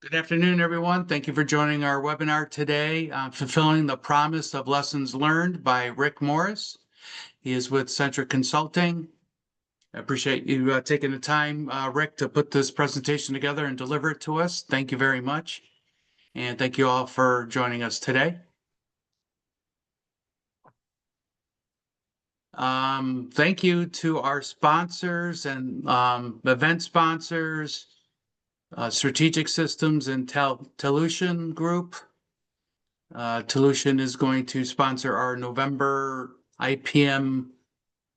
Good afternoon, everyone. Thank you for joining our webinar today, Fulfilling the Promise of Lessons Learned by Rick Morris. He is with Centric Consulting. I appreciate you taking the time, Rick, to put this presentation together and deliver it to us. Thank you very much. And thank you all for joining us today. Thank you to our sponsors and event sponsors, Strategic Systems and Telution Group. Telution is going to sponsor our November IPM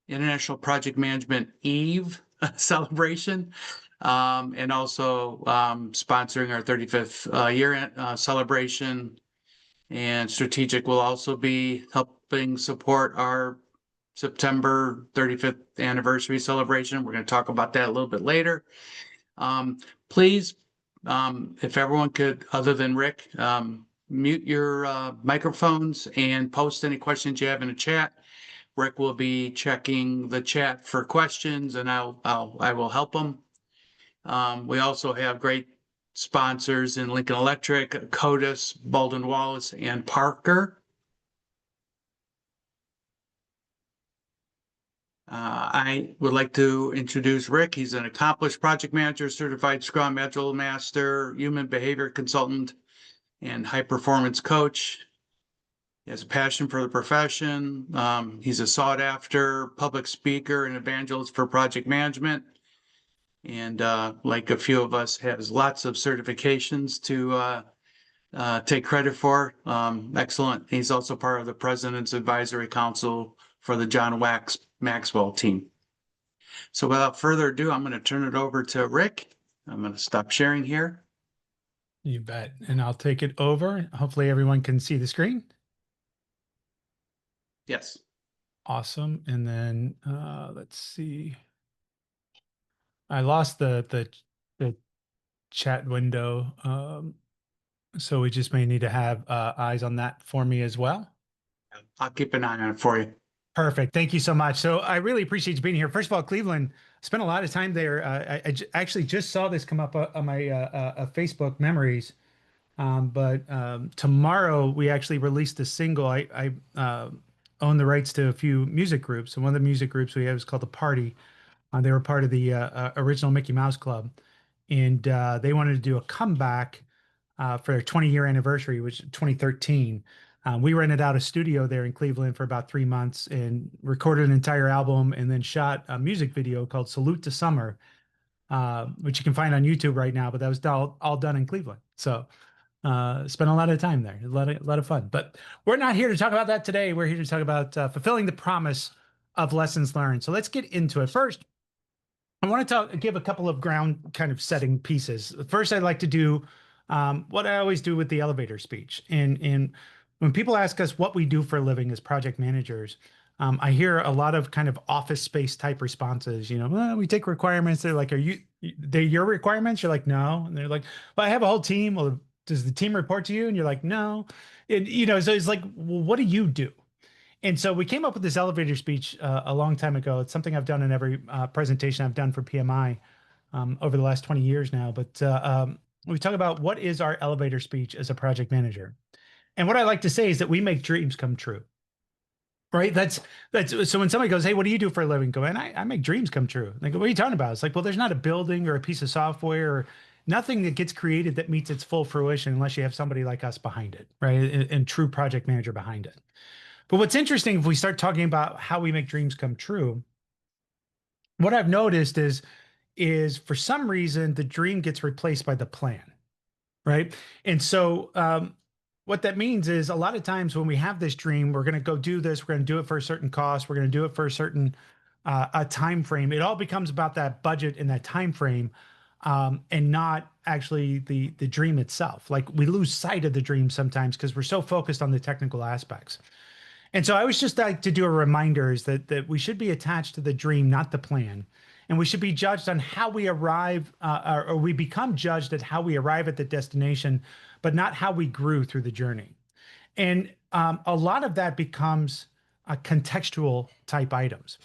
International Project Management Eve celebration, and also sponsoring our 35th year celebration. And Strategic will also be helping support our September 35th anniversary celebration. We're going to talk about that a little bit later. Please, if everyone could, other than Rick, mute your microphones and post any questions you have in the chat. Rick will be checking the chat for questions, and I will help them. We also have great sponsors in Lincoln Electric, Codis, Baldwin Wallace, and Parker. I would like to introduce Rick. He's an accomplished project manager, certified Scrum Agile Master, human behavior consultant, and high performance coach. He has a passion for the profession. He's a sought after public speaker and evangelist for project management. And like a few of us, has lots of certifications to take credit for. Excellent. He's also part of the President's Advisory Council for the John Maxwell team. So without further ado, I'm going to turn it over to Rick. I'm going to stop sharing here. You bet. And I'll take it over. Hopefully everyone can see the screen. Yes. Awesome. And then let's see. I lost the chat window. So we just may need to have eyes on that for me as well. I'll keep an eye on it for you. Perfect. Thank you so much. So I really appreciate you being here. First of all, Cleveland, spent a lot of time there. I actually just saw this come up on my Facebook memories. But tomorrow we actually released a single. I own the rights to a few music groups. And one of the music groups we have is called The Party. They were part of the original Mickey Mouse Club. And they wanted to do a comeback for their 20-year anniversary, which is 2013. We rented out a studio there in Cleveland for about 3 months and recorded an entire album and then shot a music video called Salute to Summer, which you can find on YouTube right now, but that was all done in Cleveland. So spent a lot of time there, a lot of fun. But we're not here to talk about that today. We're here to talk about fulfilling the promise of lessons learned. So let's get into it. First, I want to give a couple of ground kind of setting pieces. First, I'd like to do what I always do with the elevator speech. And when people ask us what we do for a living as project managers, I hear a lot of kind of office space type responses. You know, well, we take requirements. They're like, they're your requirements? You're like, no. And they're like, well, I have a whole team. Well, does the team report to you? And you're like, no. And, you know, so it's like, well, what do you do? And so we came up with this elevator speech a long time ago. It's something I've done in every presentation I've done for PMI over the last 20 years now. But we talk about what is our elevator speech as a project manager. And what I like to say is that we make dreams come true. Right. That's so when somebody goes, hey, what do you do for a living? Go, and I make dreams come true. They go, what are you talking about? It's like, well, there's not a building or a piece of software or nothing that gets created that meets its full fruition unless you have somebody like us behind it, right? And true project manager behind it. But what's interesting, if we start talking about how we make dreams come true, what I've noticed is for some reason the dream gets replaced by the plan, right? And so what that means is a lot of times when we have this dream, we're going to go do this, we're going to do it for a certain cost, we're going to do it for a certain a time frame. It all becomes about that budget and that time frame, and not actually the dream itself. Like we lose sight of the dream sometimes because we're so focused on the technical aspects. And so I always just like to do a reminder is that we should be attached to the dream, not the plan. And we should be judged on how we arrive, or we become judged at how we arrive at the destination, but not how we grew through the journey. And a lot of that becomes contextual type items.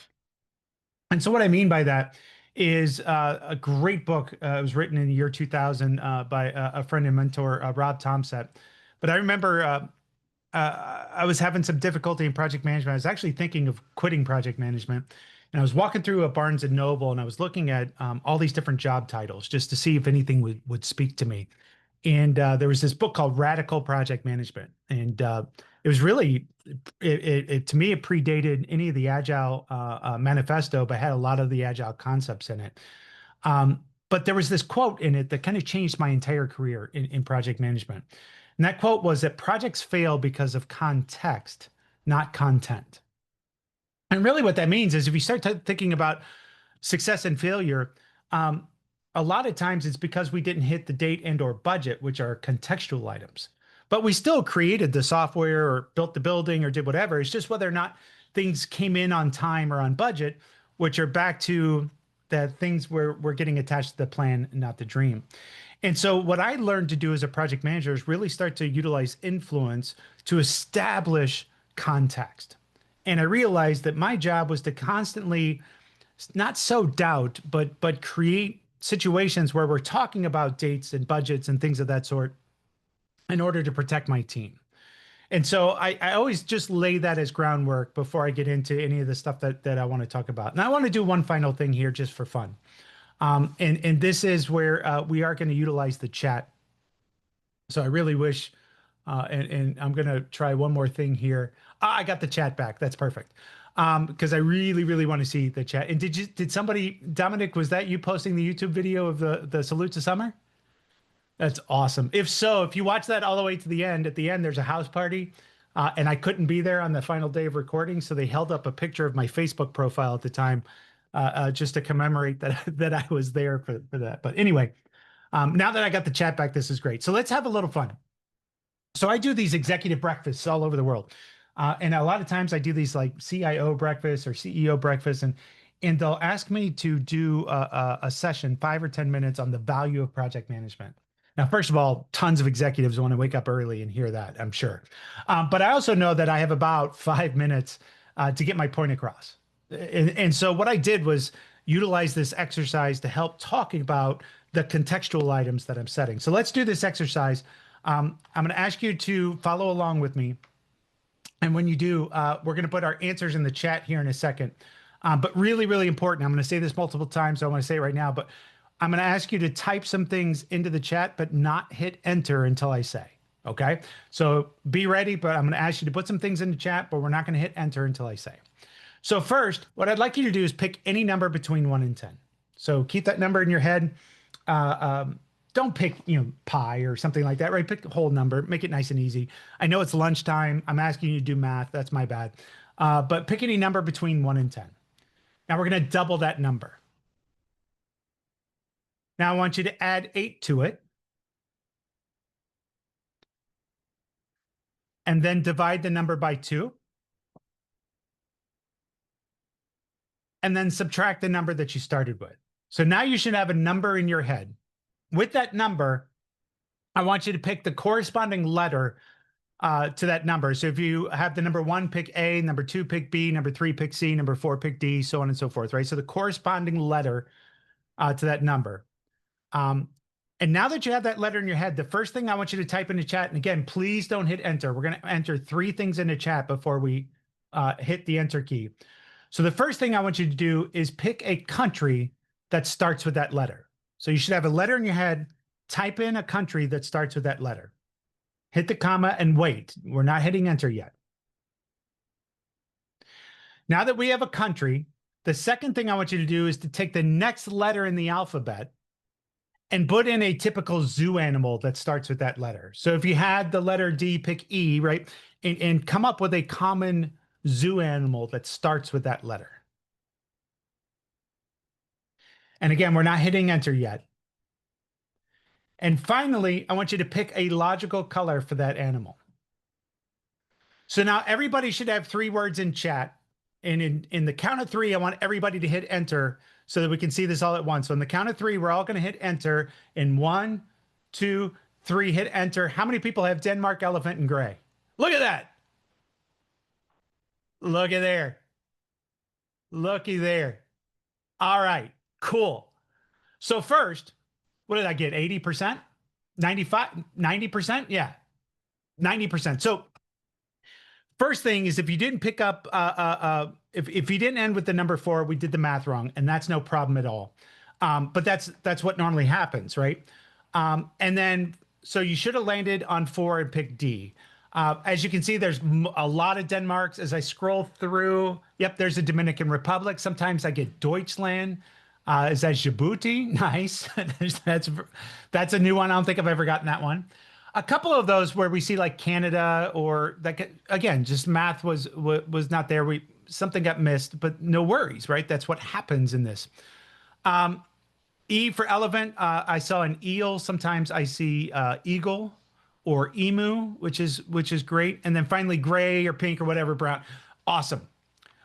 And so what I mean by that is a great book. It was written in the year 2000 by a friend and mentor, Rob Tomset. But I remember I was having some difficulty in project management. I was actually thinking of quitting project management. And I was walking through a Barnes and Noble and I was looking at all these different job titles just to see if anything would speak to me. And there was this book called Radical Project Management. And it was really, to me, it predated any of the Agile manifesto, but had a lot of the Agile concepts in it. But there was this quote in it that kind of changed my entire career in project management. And that quote was that projects fail because of context, not content. And really what that means is if you start thinking about success and failure, a lot of times it's because we didn't hit the date and or budget, which are contextual items. But we still created the software or built the building or did whatever. It's just whether or not things came in on time or on budget, which are back to the things where we're getting attached to the plan, not the dream. And so what I learned to do as a project manager is really start to utilize influence to establish context. And I realized that my job was to constantly not so doubt, but create situations where we're talking about dates and budgets and things of that sort in order to protect my team. And so I always just lay that as groundwork before I get into any of the stuff that I want to talk about. And I want to do one final thing here just for fun. And this is where we are going to utilize the chat. So I really wish, and I'm going to try one more thing here. I got the chat back. That's perfect. Because I really, really want to see the chat. And did somebody, Dominic, was that you posting the YouTube video of the Salute to Summer? That's awesome. If so, if you watch that all the way to the end, at the end, there's a house party. And I couldn't be there on the final day of recording. So they held up a picture of my Facebook profile at the time, just to commemorate that I was there for that. But anyway, now that I got the chat back, this is great. So let's have a little fun. So I do these executive breakfasts all over the world. And a lot of times I do these like CIO breakfasts or CEO breakfasts, and they'll ask me to do a session, 5 or 10 minutes on the value of project management. Now, first of all, tons of executives want to wake up early and hear that, I'm sure. But I also know that I have about 5 minutes to get my point across. And so what I did was utilize this exercise to help talk about the contextual items that I'm setting. So let's do this exercise. I'm going to ask you to follow along with me. And when you do, we're going to put our answers in the chat here in a second. But really, really important. I'm going to say this multiple times, so I want to say it right now. But I'm going to ask you to type some things into the chat, but not hit enter until I say. Okay? So be ready, but I'm going to ask you to put some things in the chat, but we're not going to hit enter until I say. So first, what I'd like you to do is pick any number between 1 and 10. So keep that number in your head. Don't pick, pi or something like that, right? Pick a whole number, make it nice and easy. I know it's lunchtime. I'm asking you to do math. That's my bad. But pick any number between 1 and 10. Now we're going to double that number. Now I want you to add 8 to it. And then divide the number by 2. And then subtract the number that you started with. So now you should have a number in your head. With that number, I want you to pick the corresponding letter to that number. So if you have the number 1, pick A, number 2, pick B, number 3, pick C, number 4, pick D, so on and so forth, right? So the corresponding letter to that number. And now that you have that letter in your head, the first thing I want you to type in the chat, and again, please don't hit enter. We're going to enter 3 things in the chat before we hit the enter key. So the first thing I want you to do is pick a country that starts with that letter. So you should have a letter in your head, type in a country that starts with that letter. Hit the comma and wait. We're not hitting enter yet. Now that we have a country, the second thing I want you to do is to take the next letter in the alphabet and put in a typical zoo animal that starts with that letter. So if you had the letter D, pick E, right? And come up with a common zoo animal that starts with that letter. And again, we're not hitting enter yet. And finally, I want you to pick a logical color for that animal. So now everybody should have 3 words in chat. And in the count of 3, I want everybody to hit enter so that we can see this all at once. So in the count of 3, we're all going to hit enter. In 1, 2, 3, hit enter. How many people have Denmark, elephant, and gray? Look at that. Look at there. Looky there. All right. Cool. So first, what did I get? 80%? 95, 90%? Yeah, 90%. So first thing is if you didn't pick up, if you didn't end with the number 4, we did the math wrong, and that's no problem at all. But that's what normally happens, right? And then, so you should have landed on 4 and picked D. As you can see, there's a lot of Denmarks. As I scroll through, yep, there's a Dominican Republic. Sometimes I get Deutschland. Is that Djibouti? Nice. That's a new one. I don't think I've ever gotten that one. A couple of those where we see like Canada or that, again, just math was not there. Something got missed, but no worries, right? That's what happens in this. E for elephant, I saw an eel. Sometimes I see eagle or emu, which is great. And then finally gray or pink or whatever, brown. Awesome.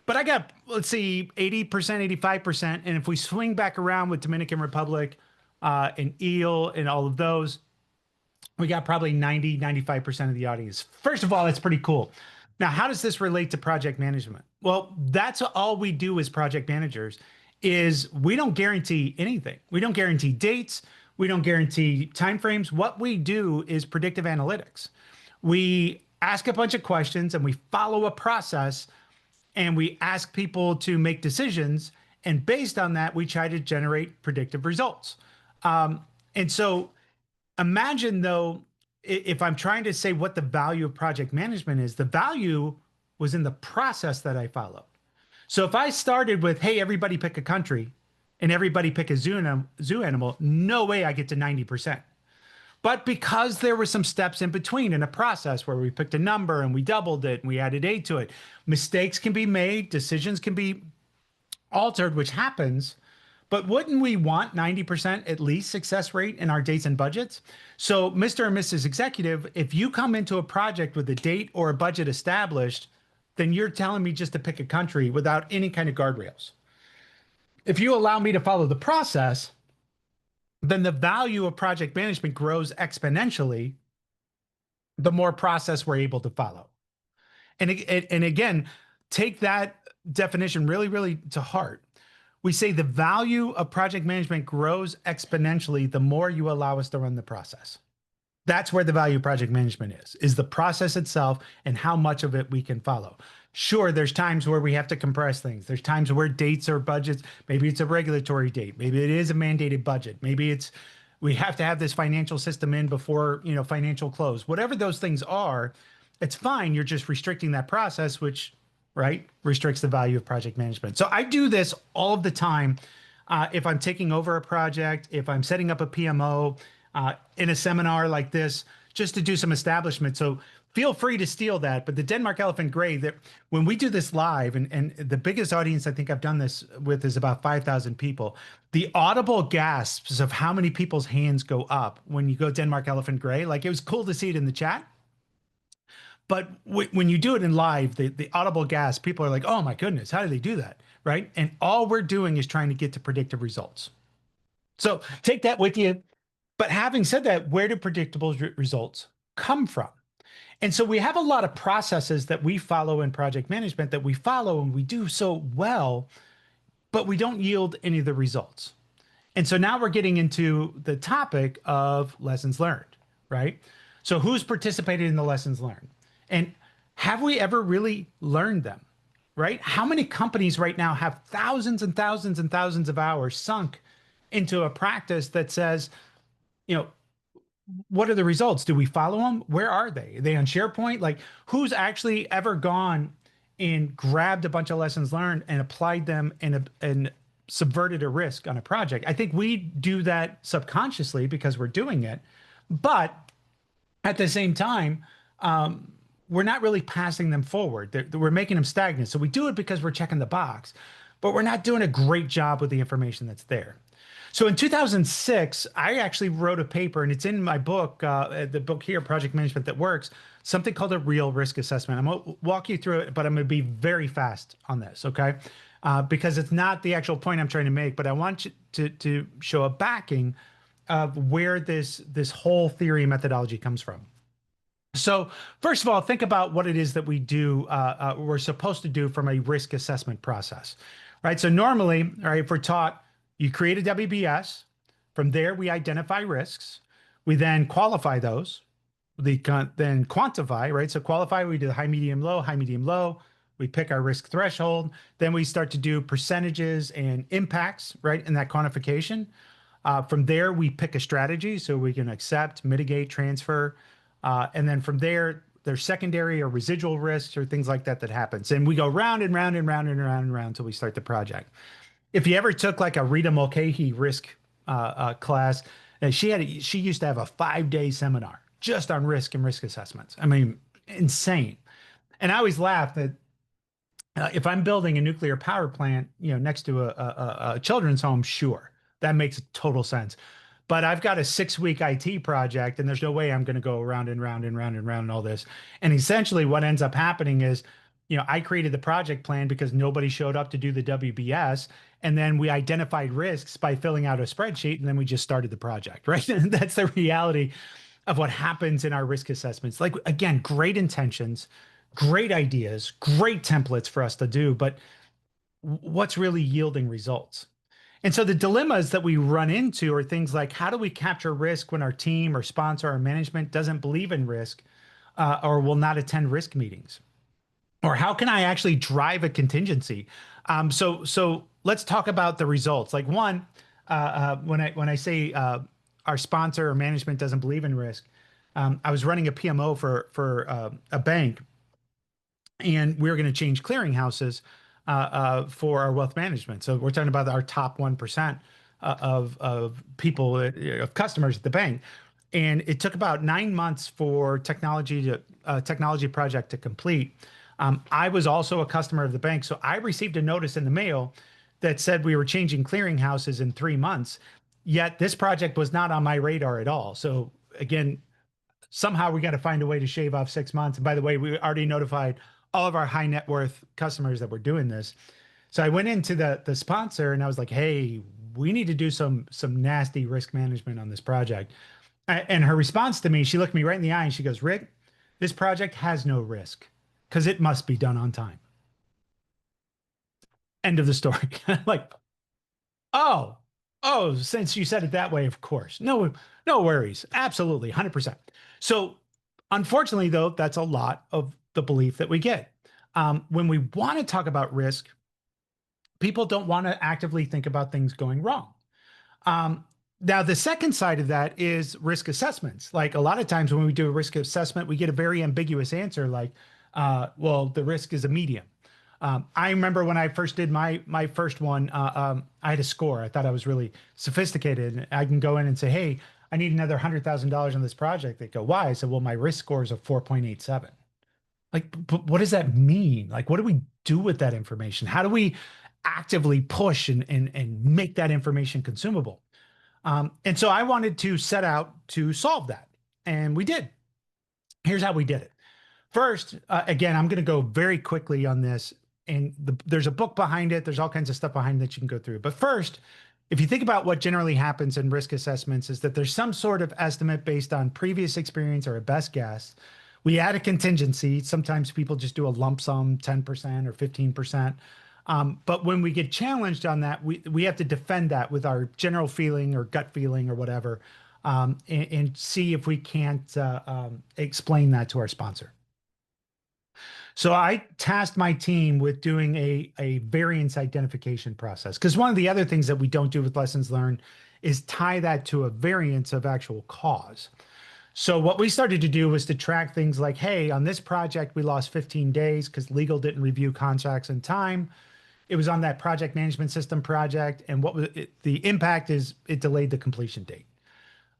But I got, let's see, 80%, 85%. And if we swing back around with Dominican Republic and eel and all of those, we got probably 90, 95% of the audience. First of all, that's pretty cool. Now, how does this relate to project management? Well, that's all we do as project managers is we don't guarantee anything. We don't guarantee dates. We don't guarantee timeframes. What we do is predictive analytics. We ask a bunch of questions and we follow a process and we ask people to make decisions. And based on that, we try to generate predictive results. And so imagine though, if I'm trying to say what the value of project management is, the value was in the process that I followed. So if I started with, hey, everybody pick a country and everybody pick a zoo animal, no way I get to 90%. But because there were some steps in between in a process where we picked a number and we doubled it and we added A to it, mistakes can be made, decisions can be altered, which happens. But wouldn't we want 90% at least success rate in our dates and budgets? So Mr. and Mrs. Executive, if you come into a project with a date or a budget established, then you're telling me just to pick a country without any kind of guardrails. If you allow me to follow the process, then the value of project management grows exponentially the more process we're able to follow. And again, take that definition really, really to heart. We say the value of project management grows exponentially the more you allow us to run the process. That's where the value of project management is the process itself and how much of it we can follow. Sure, there's times where we have to compress things. There's times where dates or budgets, maybe it's a regulatory date, maybe it is a mandated budget, maybe it's we have to have this financial system in before, financial close. Whatever those things are, it's fine. You're just restricting that process, which, right, restricts the value of project management. So I do this all of the time. If I'm taking over a project, if I'm setting up a PMO, in a seminar like this, just to do some establishment. So feel free to steal that. But the Denmark Elephant Gray, that when we do this live, and the biggest audience I think I've done this with is about 5,000 people, the audible gasps of how many people's hands go up when you go Denmark Elephant Gray, like it was cool to see it in the chat. But when you do it in live, the audible gasp, people are like, oh my goodness, how do they do that, right? And all we're doing is trying to get to predictive results. So take that with you. But having said that, where do predictable results come from? And so we have a lot of processes that we follow in project management that we follow and we do so well, but we don't yield any of the results. And so now we're getting into the topic of lessons learned, right? So who's participated in the lessons learned? And have we ever really learned them, right? How many companies right now have thousands and thousands and thousands of hours sunk into a practice that says, what are the results? Do we follow them? Where are they? Are they on SharePoint? Like, who's actually ever gone and grabbed a bunch of lessons learned and applied them and subverted a risk on a project? I think we do that subconsciously because we're doing it. But at the same time, we're not really passing them forward. We're making them stagnant. So we do it because we're checking the box, but we're not doing a great job with the information that's there. So in 2006, I actually wrote a paper, and it's in my book, the book here, Project Management That Works, something called a real risk assessment. I'm going to walk you through it, but I'm going to be very fast on this, okay? Because it's not the actual point I'm trying to make, but I want you to show a backing of where this whole theory methodology comes from. So first of all, think about what it is that we do, we're supposed to do from a risk assessment process, right? So normally, all right, if we're taught You create a WBS. From there, we identify risks. We then qualify those. Then quantify, right? So qualify, we do the high, medium, low, high, medium, low. We pick our risk threshold. Then we start to do percentages and impacts, right? In that quantification. From there, we pick a strategy so we can accept, mitigate, transfer. And then from there, there's secondary or residual risks or things like that that happens. And we go round and round and round and round and round until we start the project. If you ever took like a Rita Mulcahy risk class, and she used to have a 5-day seminar just on risk and risk assessments. I mean, insane. And I always laugh that if I'm building a nuclear power plant, next to a children's home, sure, that makes total sense. But I've got a 6-week IT project, and there's no way I'm going to go round and round and round and round and all this. And essentially, what ends up happening is, I created the project plan because nobody showed up to do the WBS, and then we identified risks by filling out a spreadsheet, and then we just started the project, right? And that's the reality of what happens in our risk assessments. Like, again, great intentions, great ideas, great templates for us to do, but what's really yielding results? And so the dilemmas that we run into are things like, how do we capture risk when our team or sponsor or management doesn't believe in risk or will not attend risk meetings? Or how can I actually drive a contingency? So let's talk about the results. Like one, when I say our sponsor or management doesn't believe in risk, I was running a PMO for a bank, and we were going to change clearinghouses for our wealth management. So we're talking about our top 1% of people, of customers at the bank. And it took about 9 months for technology project to complete. I was also a customer of the bank, so I received a notice in the mail that said we were changing clearinghouses in 3 months. Yet this project was not on my radar at all. So again, somehow we got to find a way to shave off 6 months. And by the way, we already notified all of our high net worth customers that we're doing this. So I went into the sponsor and I was like, hey, we need to do some nasty risk management on this project. And her response to me, she looked me right in the eye and she goes, Rick, this project has no risk because it must be done on time. End of the story. Like, oh, since you said it that way, of course. No worries. Absolutely. 100%. So unfortunately, though, that's a lot of the belief that we get. When we want to talk about risk, people don't want to actively think about things going wrong. Now, the second side of that is risk assessments. Like a lot of times when we do a risk assessment, we get a very ambiguous answer like, well, the risk is a medium. I remember when I first did my first one, I had a score. I thought I was really sophisticated. And I can go in and say, hey, I need another $100,000 on this project. They go, why? I said, well, my risk score is a 4.87. Like, but what does that mean? Like, what do we do with that information? How do we actively push and make that information consumable? And so I wanted to set out to solve that. And we did. Here's how we did it. First, again, I'm going to go very quickly on this. And there's a book behind it. There's all kinds of stuff behind that you can go through. But first, if you think about what generally happens in risk assessments is that there's some sort of estimate based on previous experience or a best guess. We add a contingency. Sometimes people just do a lump sum, 10% or 15%. But when we get challenged on that, we have to defend that with our general feeling or gut feeling or whatever, and see if we can't explain that to our sponsor. So I tasked my team with doing a variance identification process, because one of the other things that we don't do with lessons learned is tie that to a variance of actual cause. So what we started to do was to track things like, hey, on this project, we lost 15 days because legal didn't review contracts in time. It was on that project management system project. And what was it, the impact is it delayed the completion date.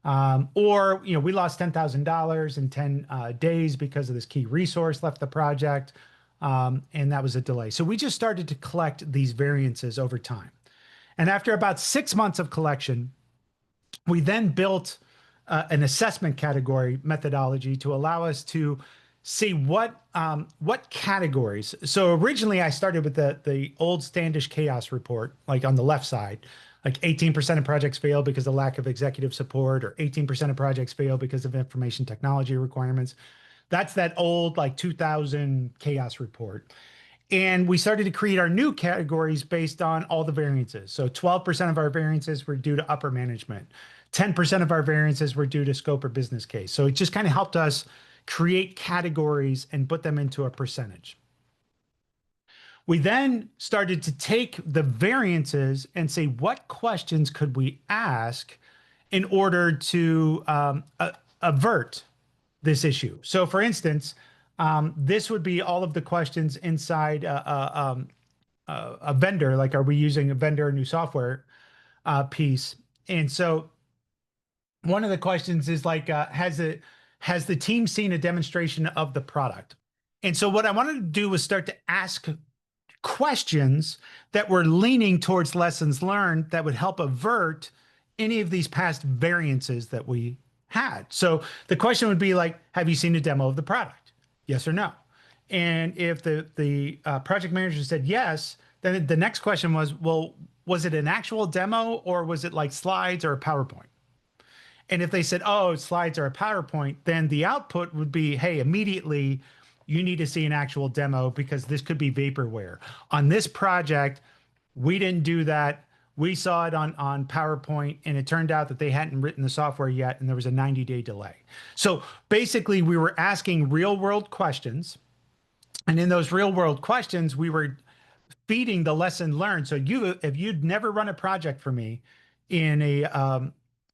Or, we lost $10,000 in 10 days because of this key resource left the project. And that was a delay. So we just started to collect these variances over time. And after about 6 months of collection, we then built an assessment category methodology to allow us to see what categories. So originally I started with the old Standish chaos report, like on the left side, like 18% of projects fail because of lack of executive support, or 18% of projects fail because of information technology requirements. That's that old like 2000 chaos report. And we started to create our new categories based on all the variances. So 12% of our variances were due to upper management. 10% of our variances were due to scope or business case. So it just kind of helped us create categories and put them into a percentage. We then started to take the variances and say, what questions could we ask in order to avert this issue? So for instance, this would be all of the questions inside a vendor, like are we using a vendor or new software piece? And so one of the questions is like, has the team seen a demonstration of the product? And so what I wanted to do was start to ask questions that were leaning towards lessons learned that would help avert any of these past variances that we had. So the question would be like, have you seen a demo of the product? Yes or no? And if the project manager said yes, then the next question was, well, was it an actual demo or was it like slides or a PowerPoint? And if they said, oh, slides or a PowerPoint, then the output would be, hey, immediately you need to see an actual demo because this could be vaporware. On this project, we didn't do that. We saw it on PowerPoint, and it turned out that they hadn't written the software yet, and there was a 90-day delay. So basically, we were asking real-world questions, and in those real-world questions, we were feeding the lesson learned. So if you'd never run a project for me in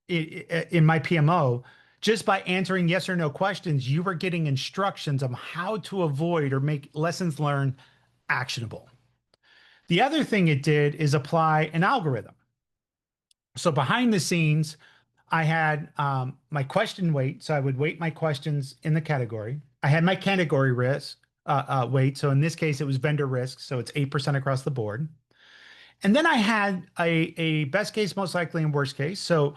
in my PMO, just by answering yes or no questions, you were getting instructions on how to avoid or make lessons learned actionable. The other thing it did is apply an algorithm. So behind the scenes, I had my question weight. So I would weight my questions in the category. I had my category risk weight. So in this case, it was vendor risk. So it's 8% across the board. And then I had a best case, most likely, and worst case. So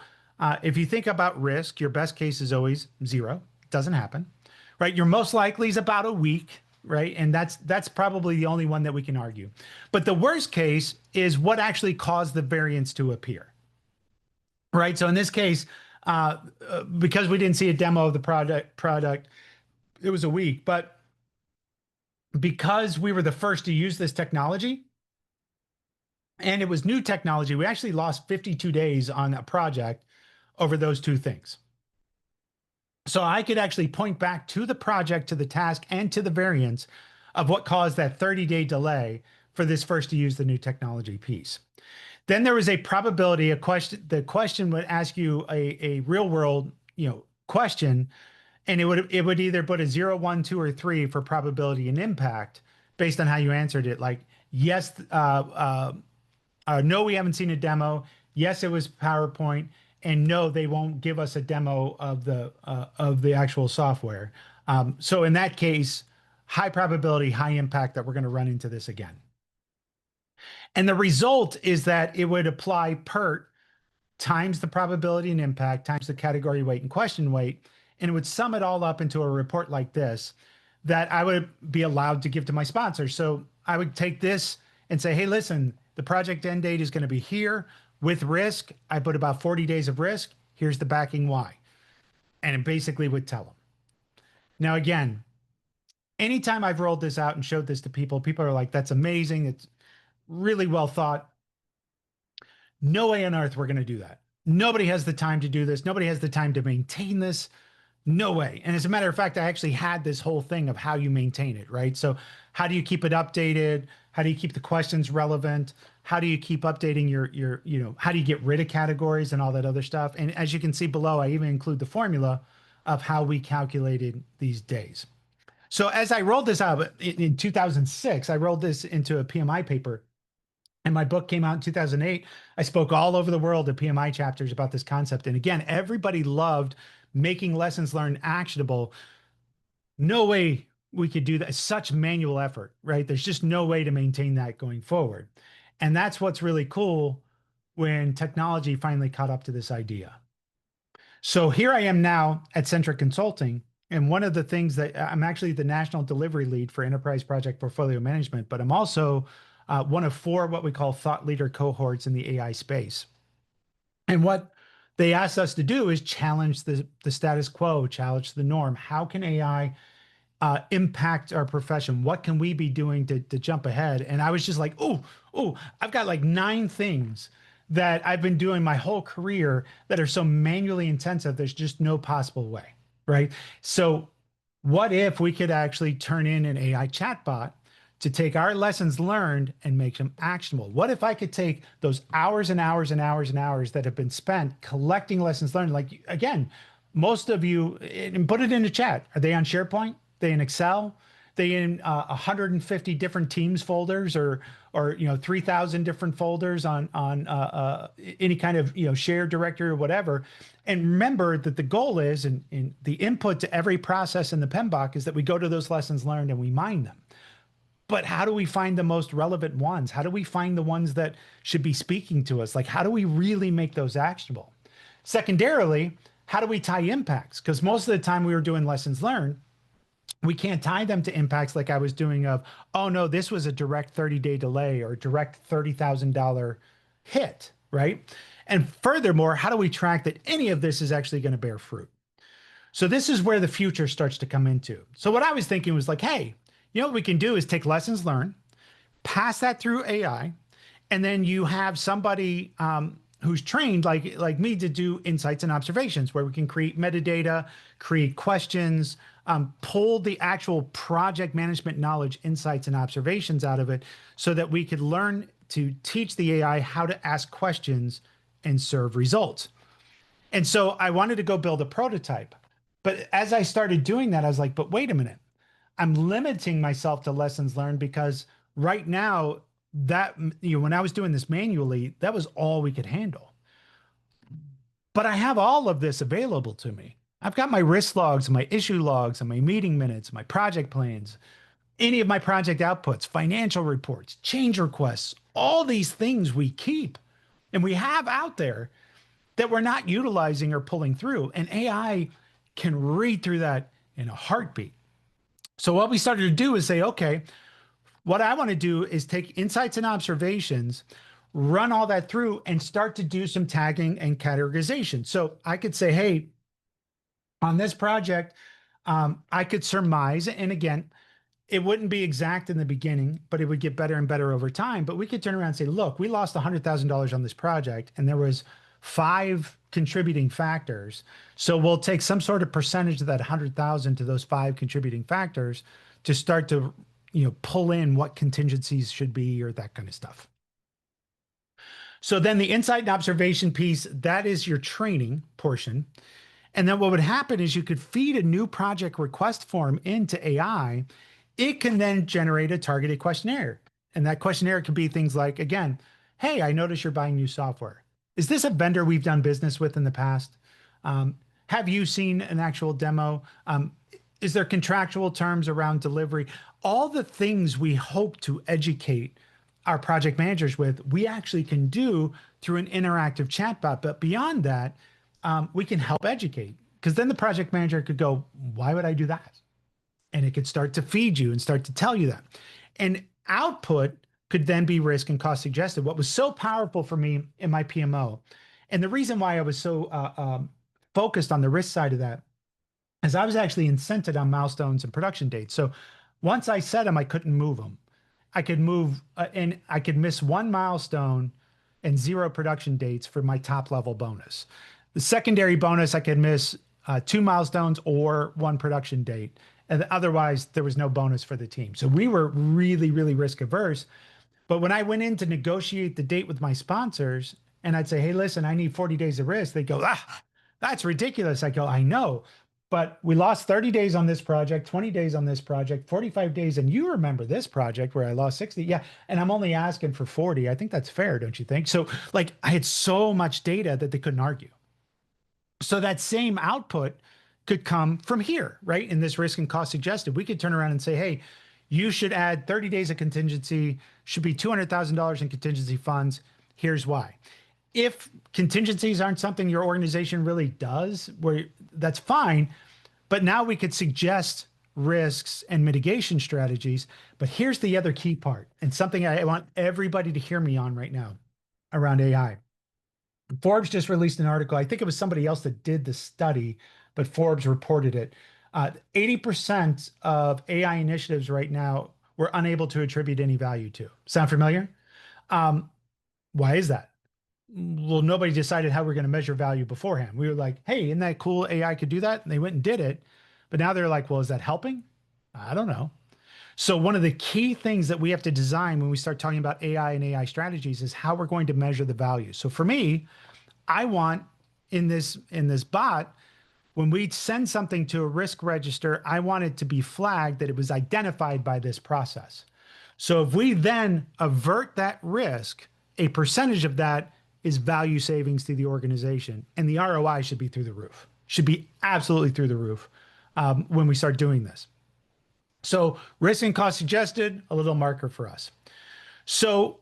if you think about risk, your best case is always 0. It doesn't happen, right? Your most likely is about a week, right? And that's probably the only one that we can argue. But the worst case is what actually caused the variance to appear, right? So in this case, because we didn't see a demo of the product, it was a week. But because we were the first to use this technology, and it was new technology, we actually lost 52 days on a project over those two things. So I could actually point back to the project, to the task, and to the variance of what caused that 30-day delay for this first to use the new technology piece. Then there was a probability, the question would ask you a real world, question, and it would either put a 0, 1, 2, or 3 for probability and impact based on how you answered it. Like, yes, no, we haven't seen a demo. Yes, it was PowerPoint, and no, they won't give us a demo of the actual software. So in that case, high probability, high impact that we're going to run into this again. And the result is that it would apply PERT times the probability and impact times the category weight and question weight, and it would sum it all up into a report like this that I would be allowed to give to my sponsor. So I would take this and say, hey, listen, the project end date is going to be here with risk. I put about 40 days of risk. Here's the backing why. And it basically would tell them. Now, again, anytime I've rolled this out and showed this to people, people are like, that's amazing. It's really well thought. No way on earth we're going to do that. Nobody has the time to do this. Nobody has the time to maintain this. No way. And as a matter of fact, I actually had this whole thing of how you maintain it, right? So how do you keep it updated? How do you keep the questions relevant? How do you keep updating how do you get rid of categories and all that other stuff? And as you can see below, I even include the formula of how we calculated these days. So as I rolled this out in 2006, I rolled this into a PMI paper, and my book came out in 2008. I spoke all over the world at PMI chapters about this concept. And again, everybody loved making lessons learned actionable. No way we could do that. Such manual effort, right? There's just no way to maintain that going forward. And that's what's really cool when technology finally caught up to this idea. So here I am now at Centric Consulting. And one of the things that I'm actually the national delivery lead for enterprise project portfolio management, but I'm also one of 4 what we call thought leader cohorts in the AI space. And what they asked us to do is challenge the status quo, challenge the norm. How can AI impact our profession? What can we be doing to jump ahead? And I was just like, oh, I've got like 9 things that I've been doing my whole career that are so manually intensive. There's just no possible way, right? So what if we could actually turn in an AI chatbot to take our lessons learned and make them actionable? What if I could take those hours and hours and hours and hours that have been spent collecting lessons learned? Like, again, most of you, and put it in the chat. Are they on SharePoint? They in Excel? They in 150 different Teams folders, or 3,000 different folders on any kind of shared directory or whatever. And remember that the goal is, and the input to every process in the PMBOK is that we go to those lessons learned and we mine them. But how do we find the most relevant ones? How do we find the ones that should be speaking to us? Like, how do we really make those actionable? Secondarily, how do we tie impacts? Because most of the time we were doing lessons learned, we can't tie them to impacts like I was doing of, oh no, this was a direct 30-day delay or direct $30,000 hit, right? And furthermore, how do we track that any of this is actually going to bear fruit? So this is where the future starts to come into. So what I was thinking was like, hey, what we can do is take lessons learned, pass that through AI, and then you have somebody who's trained like me to do insights and observations, where we can create metadata, create questions, pull the actual project management knowledge, insights, and observations out of it, so that we could learn to teach the AI how to ask questions and serve results. And so I wanted to go build a prototype. But as I started doing that, I was like, but wait a minute. I'm limiting myself to lessons learned, because right now, that when I was doing this manually, that was all we could handle. But I have all of this available to me. I've got my risk logs, my issue logs, and my meeting minutes, my project plans, any of my project outputs, financial reports, change requests, all these things we keep and we have out there that we're not utilizing or pulling through. And AI can read through that in a heartbeat. So what we started to do is say, okay, what I want to do is take insights and observations, run all that through, and start to do some tagging and categorization. So I could say, hey, on this project, I could surmise, and again, it wouldn't be exact in the beginning, but it would get better and better over time. But we could turn around and say, look, we lost $100,000 on this project, and there was 5 contributing factors. So we'll take some sort of percentage of that 100,000 to those 5 contributing factors to start to pull in what contingencies should be, or that kind of stuff. So then the insight and observation piece, that is your training portion. And then what would happen is you could feed a new project request form into AI. It can then generate a targeted questionnaire. And that questionnaire could be things like, again, hey, I notice you're buying new software. Is this a vendor we've done business with in the past? Have you seen an actual demo? Is there contractual terms around delivery? All the things we hope to educate our project managers with, we actually can do through an interactive chatbot. But beyond that, we can help educate, because then the project manager could go, why would I do that? And it could start to feed you and start to tell you that. And output could then be risk and cost suggested. What was so powerful for me in my PMO, and the reason why I was so focused on the risk side of that, is I was actually incented on milestones and production dates. So once I set them, I couldn't move them. I could move and I could miss 1 milestone and 0 production dates for my top level bonus. The secondary bonus, I could miss 2 milestones or 1 production date. And otherwise, there was no bonus for the team. So we were really, really risk averse. But when I went in to negotiate the date with my sponsors, and I'd say, hey, listen, I need 40 days of risk, they'd go, that's ridiculous. I go, I know. But we lost 30 days on this project, 20 days on this project, 45 days. And you remember this project where I lost 60. Yeah. And I'm only asking for 40. I think that's fair, don't you think? So like I had so much data that they couldn't argue. So that same output could come from here, right? In this risk and cost suggested, we could turn around and say, hey, you should add 30 days of contingency, should be $200,000 in contingency funds. Here's why. If contingencies aren't something your organization really does, that's fine. But now we could suggest risks and mitigation strategies. But here's the other key part, and something I want everybody to hear me on right now around AI. Forbes just released an article. I think it was somebody else that did the study, but Forbes reported it. 80% of AI initiatives right now we're unable to attribute any value to. Sound familiar? Um, why is that? Well, nobody decided how we're going to measure value beforehand. We were like, hey, isn't that cool? AI could do that. And they went and did it. But now they're like, well, is that helping? I don't know. So one of the key things that we have to design when we start talking about AI and AI strategies is how we're going to measure the value. So for me, I want in this bot, when we send something to a risk register, I want it to be flagged that it was identified by this process. So if we then avert that risk, a percentage of that is value savings to the organization, and the ROI should be through the roof. Should be absolutely through the roof when we start doing this. So risk and cost suggested, a little marker for us. So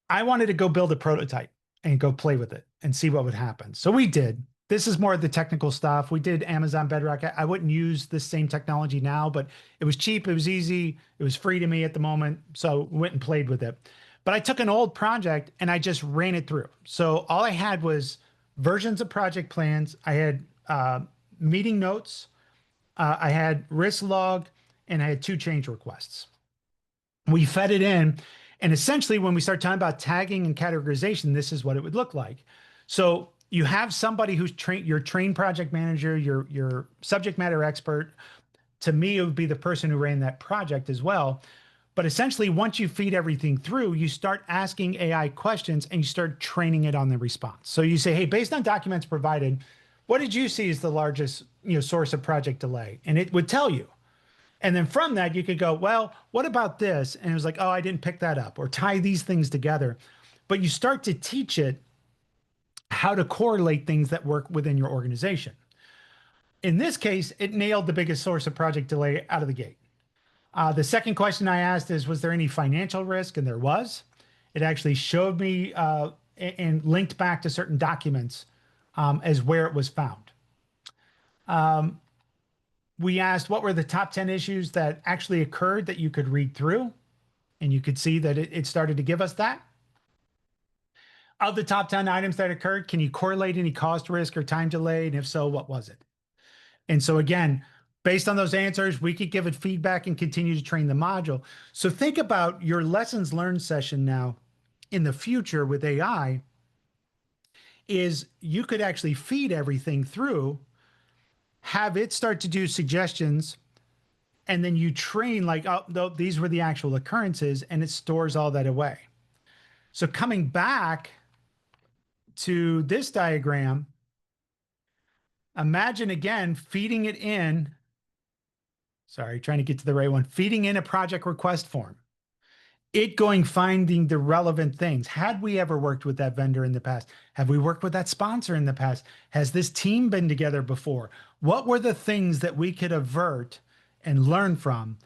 I wanted to go build a prototype and go play with it and see what would happen. So we did. This is more of the technical stuff. We did Amazon Bedrock. I wouldn't use this same technology now, but it was cheap. It was easy. It was free to me at the moment. So went and played with it. But I took an old project and I just ran it through. So all I had was versions of project plans. I had meeting notes. I had risk log, and I had 2 change requests. We fed it in, and essentially when we start talking about tagging and categorization, this is what it would look like. So you have somebody who's your trained project manager, your subject matter expert. To me, it would be the person who ran that project as well. But essentially, once you feed everything through, you start asking AI questions and you start training it on the response. So you say, hey, based on documents provided, what did you see as the largest source of project delay? And it would tell you. And then from that, you could go, well, what about this? And it was like, oh, I didn't pick that up, or tie these things together. But you start to teach it how to correlate things that work within your organization. In this case, it nailed the biggest source of project delay out of the gate. The second question I asked is, was there any financial risk? And there was. It actually showed me and linked back to certain documents as where it was found. We asked what were the top 10 issues that actually occurred that you could read through, and you could see that it started to give us that. Of the top 10 items that occurred, can you correlate any cost risk or time delay? And if so, what was it? And so again, based on those answers, we could give it feedback and continue to train the module. So think about your lessons learned session now in the future with AI is you could actually feed everything through, have it start to do suggestions, and then you train like, oh, these were the actual occurrences, and it stores all that away. So coming back to this diagram, imagine again feeding it in, sorry, trying to get to the right one, feeding in a project request form. It going finding the relevant things. Had we ever worked with that vendor in the past? Have we worked with that sponsor in the past? Has this team been together before? What were the things that we could avert and learn from?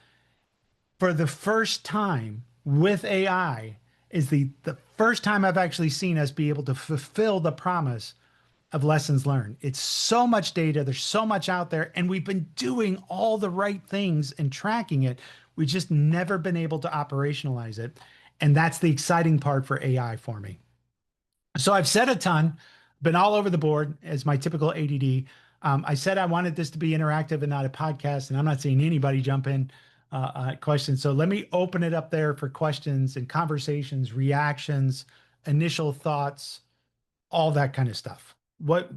For the first time with AI is the first time I've actually seen us be able to fulfill the promise of lessons learned. It's so much data, there's so much out there, and we've been doing all the right things and tracking it. We've just never been able to operationalize it. And that's the exciting part for AI for me. So I've said a ton, been all over the board as my typical ADD. I said I wanted this to be interactive and not a podcast, and I'm not seeing anybody jump in questions. So let me open it up there for questions and conversations, reactions, initial thoughts, all that kind of stuff. What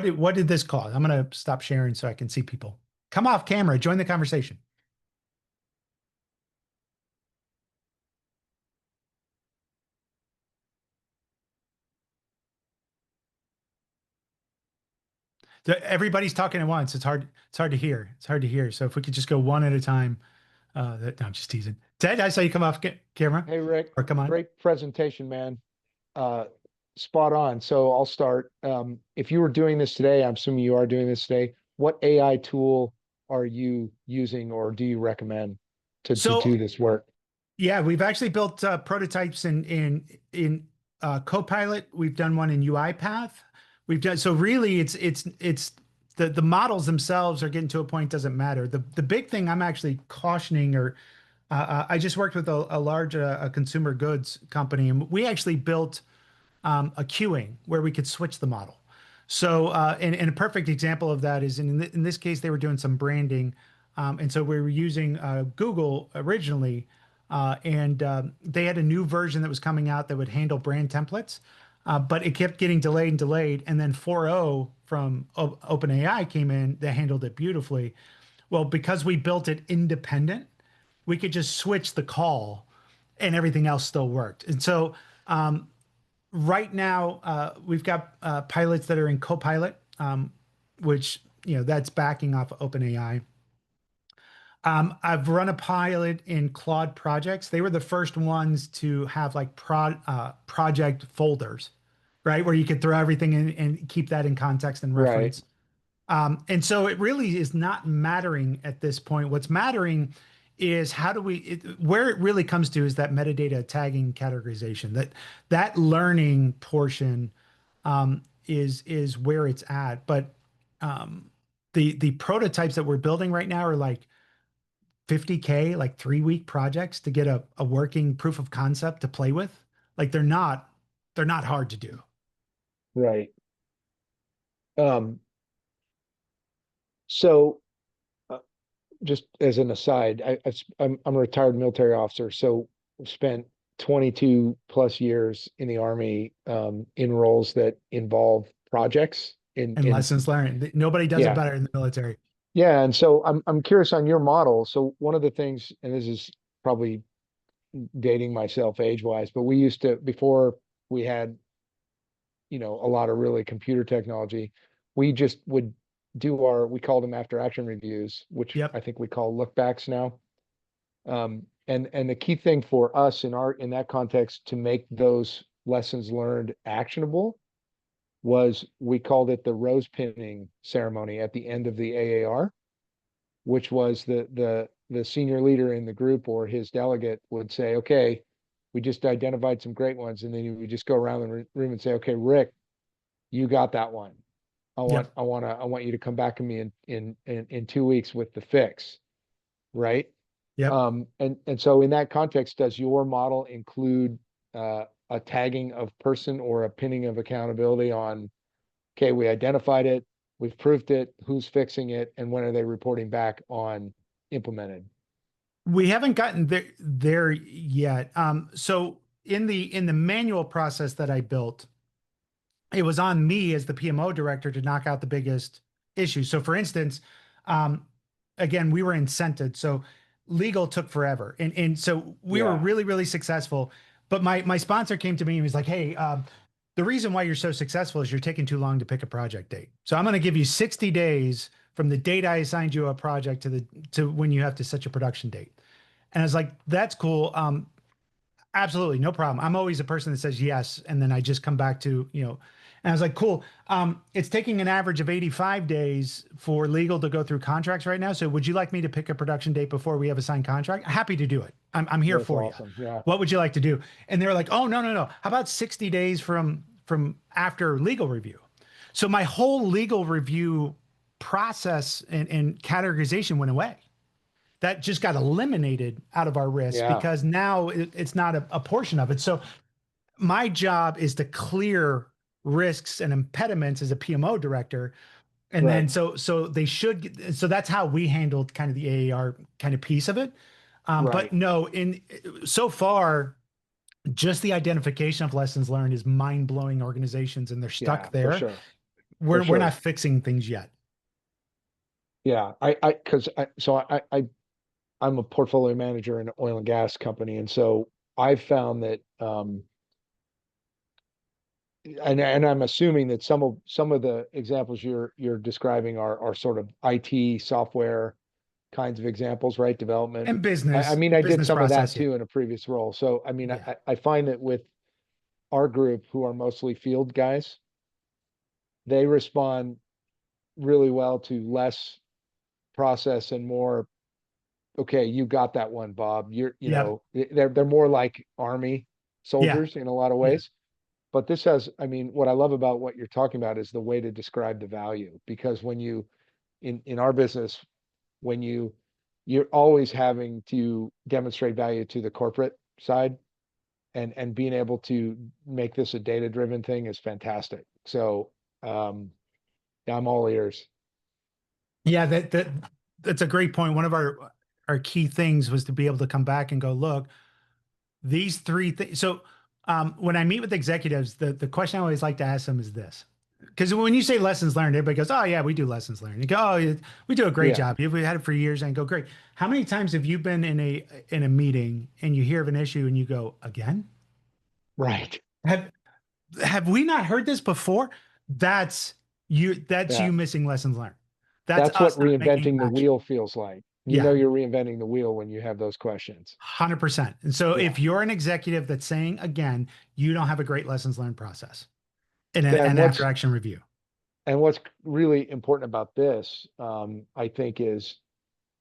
did this cause? I'm going to stop sharing so I can see people. Come off camera, join the conversation. Everybody's talking at once. It's hard to hear. It's hard to hear. So if we could just go one at a time. No, I'm just teasing. Ted, I saw you come off camera. Hey, Rick. Or come on. Great presentation, man. Spot on. So I'll start. If you were doing this today, I'm assuming you are doing this today. What AI tool are you using or do you recommend to do this work? Yeah, we've actually built prototypes in Copilot. We've done one in UiPath. We've done, so really it's the models themselves are getting to a point, doesn't matter. The big thing I'm actually cautioning, or I just worked with a large consumer goods company, and we actually built a queuing where we could switch the model. So, and a perfect example of that is in this case, they were doing some branding. And so we were using Google originally, and they had a new version that was coming out that would handle brand templates, but it kept getting delayed and delayed. And then 4.0 from OpenAI came in that handled it beautifully. Well, because we built it independent, we could just switch the call and everything else still worked. And so, right now, we've got pilots that are in Copilot, which that's backing off OpenAI. I've run a pilot in Claude projects. They were the first ones to have like project folders, right, where you could throw everything in and keep that in context and Right. reference. And so it really is not mattering at this point. What's mattering is how do where it really comes to is that metadata tagging categorization. That learning portion is where it's at. But the prototypes that we're building right now are like 50K, like 3-week projects to get a working proof of concept to play with. Like they're not hard to do. Right. Um, so just as an aside, I'm a retired military officer, so spent 22 plus years in the Army, in roles that involve projects And lessons learned. Nobody does it yeah. better in the military. Yeah. And so I'm curious on your model. So one of the things, and this is probably dating myself age wise, but we used to, before we had, a lot of really computer technology, we just would do we called them after action reviews, which I Yep. think we call look backs now. And the key thing for us in that context to make those lessons learned actionable was we called it the rose pinning ceremony at the end of the AAR, which was the senior leader in the group or his delegate would say, okay, we just identified some great ones, and then we just go around the room and say, okay, Rick, you got that one. Yep. I want you to come back to me in 2 weeks with the fix, right? Yep. And so in that context, does your model include a tagging of person or a pinning of accountability on, okay, we identified it, we've proved it, who's fixing it, and when are they reporting back on implemented? We haven't gotten there yet. So in the manual process that I built, it was on me as the PMO director to knock out the biggest issues. So for instance, um, again, we were incented. So legal took forever. And so we were Yeah, really, really successful. But my sponsor came to me and was like, hey, the reason why you're so successful is you're taking too long to pick a project date. So I'm going to give you 60 days from the date I assigned you a project to when you have to set your production date. And I was like, that's cool. Absolutely, no problem. I'm always a person that says yes, and then I just come back to, and I was like, cool. It's taking an average of 85 days for legal to go through contracts right now. So would you like me to pick a production date before we have a signed contract? Happy to do it. I'm here that's for you. awesome. Yeah, What would you like to do? And they were like, oh, no, no, no. How about 60 days from after legal review? So my whole legal review process and categorization went away. That just got eliminated out of our risk yeah, because now it's not a portion of it. So my job is to clear risks and impediments as a PMO director. And then right. so they should so that's how we handled kind of the AAR kind of piece of it. But Right. no, in so far, just the identification of lessons learned is mind-blowing organizations and they're Yeah, stuck for there. sure. For We're not sure. fixing things yet. Yeah. Because I'm a portfolio manager in an oil and gas company. And so I've found that, and I'm assuming that some of the examples you're describing are sort of IT software kinds of examples, right? Development. And I business, mean, I did business some of that process, yeah. too in a previous role. So, I mean, Yeah. I find that with our group, who are mostly field guys, they respond really well to less process and more, okay, you got that one, Bob. Yep. They're more like army Yeah. soldiers in a lot of Yeah. ways. But this has, I mean, what I love about what you're talking about is the way to describe the value. Because when you, in our business, when you're always having to demonstrate value to the corporate side, and being able to make this a data driven thing is fantastic. So, I'm all ears. Yeah, that's a great point. One of our key things was to be able to come back and go, look, these three things. So when I meet with executives, the question I always like to ask them is this. Because when you say lessons learned, everybody goes, "Oh yeah, we do lessons learned." You go, "Oh, we do a great Yeah, job. We had it for years." And I go, "Great." How many times have you been in a meeting and you hear of an issue and you go, "Again?" right. Have have we not heard this before? That's you. That's Yeah. you missing lessons learned. That's That's what us not making reinventing the action. wheel feels like. You know Yeah, you're reinventing the wheel when you have those questions. 100%. And so Yeah. if you're an executive that's saying again, you don't have a great lessons learned process in Yeah, an after action review. and what's really important about this, I think, is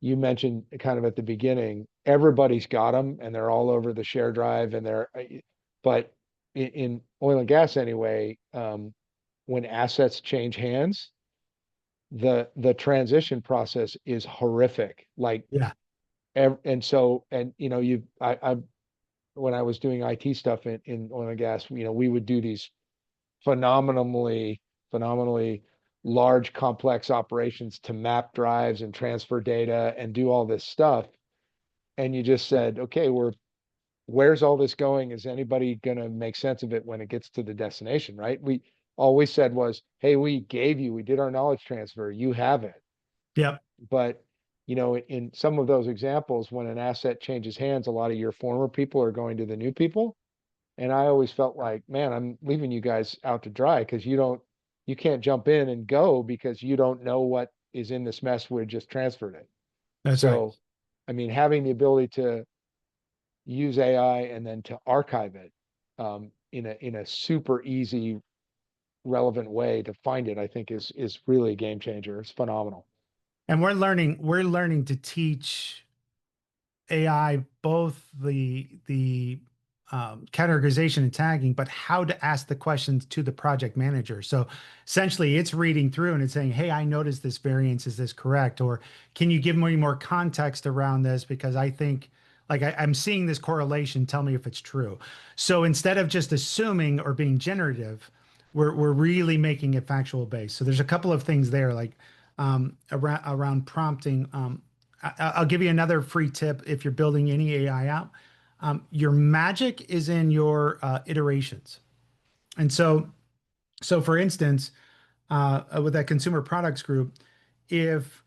you mentioned kind of at the beginning, everybody's got them and they're all over the share drive and but in oil and gas anyway, when assets change hands, the transition process is horrific. Like, Yeah. and so, and I when I was doing IT stuff in oil and gas, we would do these phenomenally large, complex operations to map drives and transfer data and do all this stuff. And you just said, okay, where's all this going? Is anybody going to make sense of it when it gets to the destination, right? All we said was, hey, we did our knowledge transfer. You have it. Yep. But, in some of those examples, when an asset changes hands, a lot of your former people are going to the new people. And I always felt like, man, I'm leaving you guys out to dry because you can't jump in and go because you don't know what is in this mess. We just transferred it. That's right. So, I mean, having the ability to use AI and then to archive it in a super easy, relevant way to find it, I think is really a game changer. It's phenomenal. And we're learning to teach AI both the categorization and tagging, but how to ask the questions to the project manager. So essentially, it's reading through and it's saying, "Hey, I noticed this variance. Is this correct? Or can you give me more context around this? Because I think." Like I'm seeing this correlation. Tell me if it's true. So instead of just assuming or being generative, we're really making it factual based. So there's a couple of things there, like around prompting. I'll give you another free tip if you're building any AI out. Your magic is in your iterations. And so for instance, with that consumer products group, if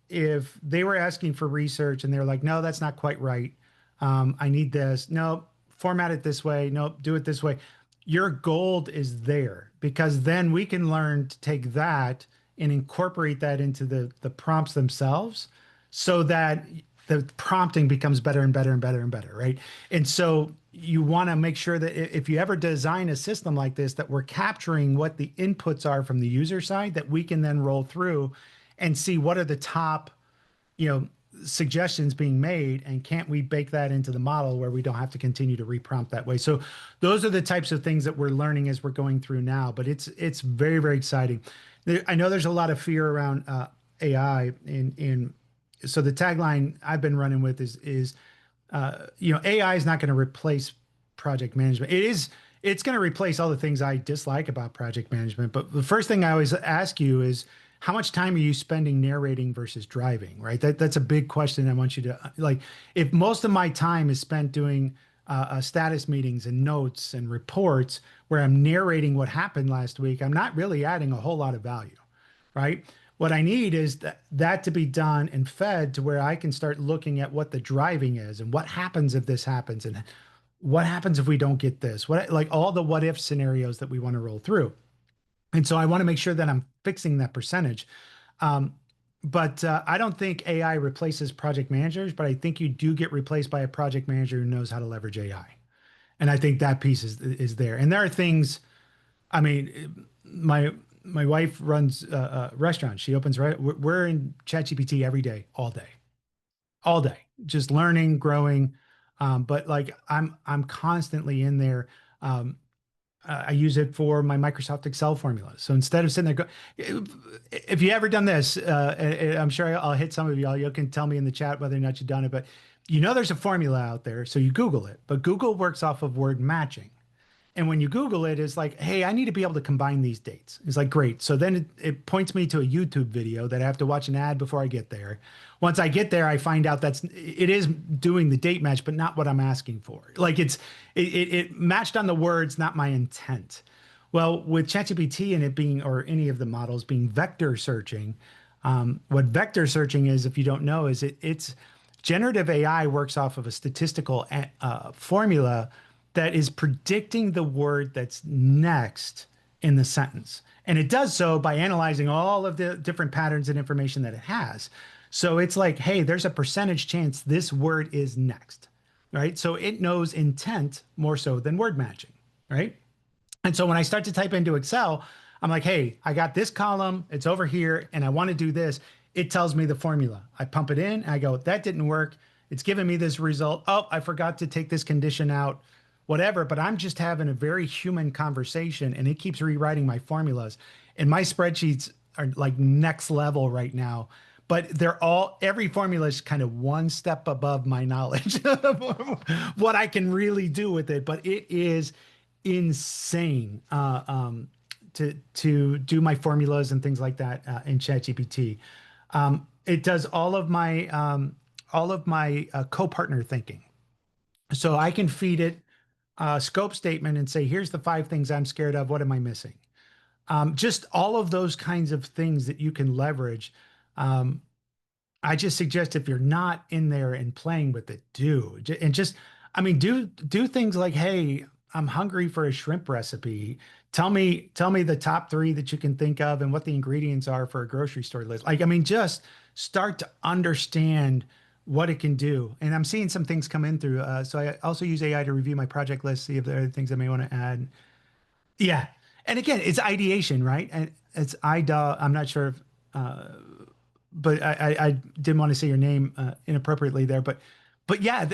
they were asking for research and they're like, no, that's not quite right. I need this. No, format it this way. No, do it this way. Your gold is there because then we can learn to take that and incorporate that into the prompts themselves so that the prompting becomes better and better and better and better, right? And so you want to make sure that if you ever design a system like this, that we're capturing what the inputs are from the user side, that we can then roll through and see what are the top, you know, suggestions being made, and can't we bake that into the model where we don't have to continue to reprompt that way. So those are the types of things that we're learning as we're going through now, but it's very, very exciting. I know there's a lot of fear around AI in so the tagline I've been running with is AI is not going to replace project management. It's going to replace all the things I dislike about project management. But the first thing I always ask you is, how much time are you spending narrating versus driving, right? That's a big question. I want you to like, if most of my time is spent doing status meetings and notes and reports where I'm narrating what happened last week, I'm not really adding a whole lot of value, right? What I need is that to be done and fed to where I can start looking at what the driving is and what happens if this happens and what happens if we don't get this, what, like all the what if scenarios that we want to roll through. And so I want to make sure that I'm fixing that percentage. Um, but I don't think AI replaces project managers, but I think you do get replaced by a project manager who knows how to leverage AI. And I think that piece is there. And there are things, I mean, my wife runs restaurants. She opens, right. We're in ChatGPT every day, all day, just learning, growing. But like I'm constantly in there. I use it for my Microsoft Excel formulas. So instead of sitting there, if you ever done this, I'm sure I'll hit some of y'all. You can tell me in the chat whether or not you've done it. But there's a formula out there, so you Google it. But Google works off of word matching. And when you Google it, it's like, hey, I need to be able to combine these dates. It's like, great. So then it points me to a YouTube video that I have to watch an ad before I get there. Once I get there, I find out it is doing the date match, but not what I'm asking for. Like it matched on the words, not my intent. Well, with ChatGPT and it being, or any of the models being vector searching, what vector searching is, if you don't know, is it's generative AI works off of a statistical formula that is predicting the word that's next in the sentence. And it does so by analyzing all of the different patterns and information that it has. So it's like, hey, there's a percentage chance this word is next, right? So it knows intent more so than word matching, right? And so when I start to type into Excel, I'm like, hey, I got this column, it's over here, and I want to do this. It tells me the formula. I pump it in, and I go, that didn't work. It's giving me this result. Oh, I forgot to take this condition out, whatever. But I'm just having a very human conversation, and it keeps rewriting my formulas. And my spreadsheets are like next level right now. But every formula is kind of one step above my knowledge of what I can really do with it. But it is insane to do my formulas and things like that in ChatGPT. It does all of my co-partner thinking, so I can feed it a scope statement and say, "Here's the 5 things I'm scared of. What am I missing?" Just all of those kinds of things that you can leverage. Um, I just suggest if you're not in there and playing with it, and just, I mean, do things like, hey, I'm hungry for a shrimp recipe. Tell me the top 3 that you can think of and what the ingredients are for a grocery store list. Like, I mean, just start to understand what it can do. And I'm seeing some things come in through. So I also use AI to review my project list, see if there are things I may want to add. Yeah. And again, it's ideation, right? And it's IDA. I'm not sure if, but I didn't want to say your name inappropriately there, but yeah,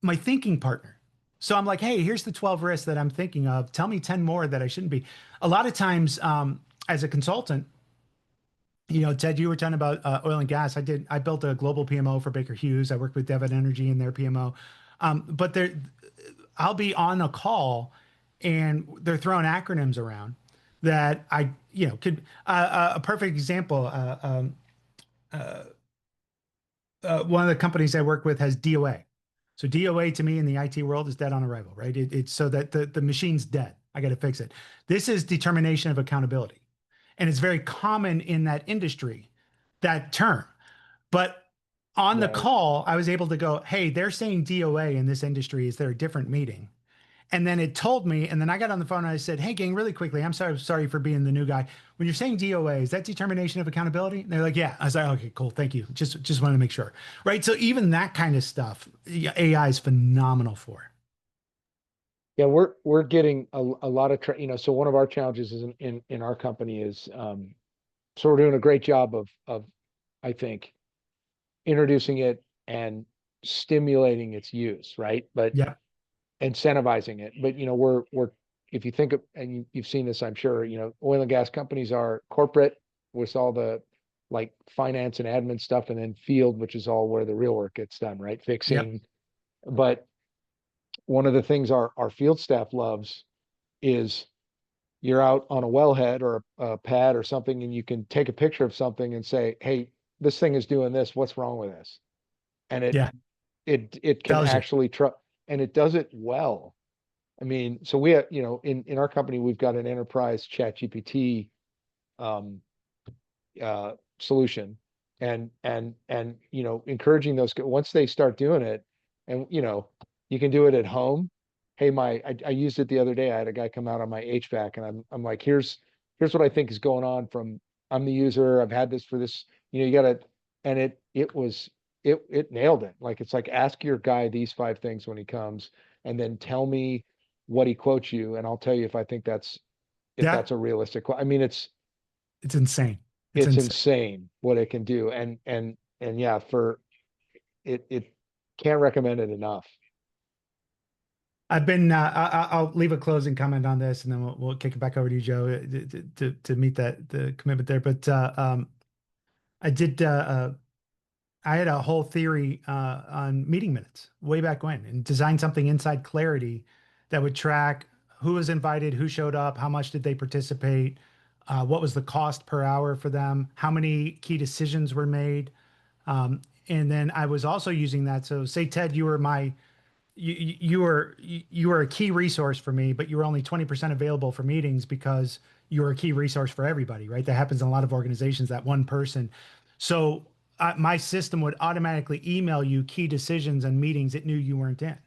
my thinking partner. So I'm like, hey, here's the 12 risks that I'm thinking of. Tell me 10 more that I shouldn't be. A lot of times, as a consultant, Ted, you were talking about oil and gas. I built a global PMO for Baker Hughes. I worked with Devon Energy in their PMO. But I'll be on a call and they're throwing acronyms around that could, a perfect example. One of the companies I work with has DOA. So DOA to me in the IT world is dead on arrival, right? It's so that the machine's dead. I got to fix it. This is determination of accountability. And it's very common in that industry, that term. But on the Right. call, I was able to go, hey, they're saying DOA in this industry. Is there a different meeting? And then it told me, and then I got on the phone and I said, hey, gang, really quickly, I'm sorry for being the new guy. When you're saying DOA, is that determination of accountability? And they're like, yeah. I was like, okay, cool. Thank you. Just wanted to make sure. Right. So even that kind of stuff, AI is phenomenal for. Yeah, we're getting a lot of so one of our challenges is in our company is so we're doing a great job of I think introducing it and stimulating its use, right? But Yeah. incentivizing it. But we're if you think of, and you've seen this, I'm sure, oil and gas companies are corporate with all the like finance and admin stuff, and then field, which is all where the real work gets done, right? Yep. Fixing. But one of the things our field staff loves is you're out on a wellhead or a pad or something, and you can take a picture of something and say, hey, this thing is doing this, what's wrong with this? And Yeah. it can Tells you. actually and it does it well. I mean, so we have, in our company, we've got an enterprise chat GPT um solution, and encouraging those once they start doing it, and you can do it at home. Hey, I used it the other day. I had a guy come out on my HVAC, and I'm like, here's what I think is going on from, I'm the user, I've had this for this, you gotta, and it nailed it. Like, it's like, ask your guy these 5 things when he comes, and then tell me what he quotes you, and I'll tell you if I think if Yeah. that's a realistic I mean, It's insane. It's it's insane. insane what it can do. And yeah, for it can't recommend it enough. I've been. I'll leave a closing comment on this, and then we'll kick it back over to you, Joe, to meet the commitment there. But I did. I had a whole theory on meeting minutes way back when, and designed something inside Clarity that would track who was invited, who showed up, how much did they participate, what was the cost per hour for them, how many key decisions were made. And then I was also using that. So say, Ted, you were you were a key resource for me, but you were only 20% available for meetings because you were a key resource for everybody, right? That happens in a lot of organizations, that one person. So my system would automatically email you key decisions and meetings it knew you weren't in.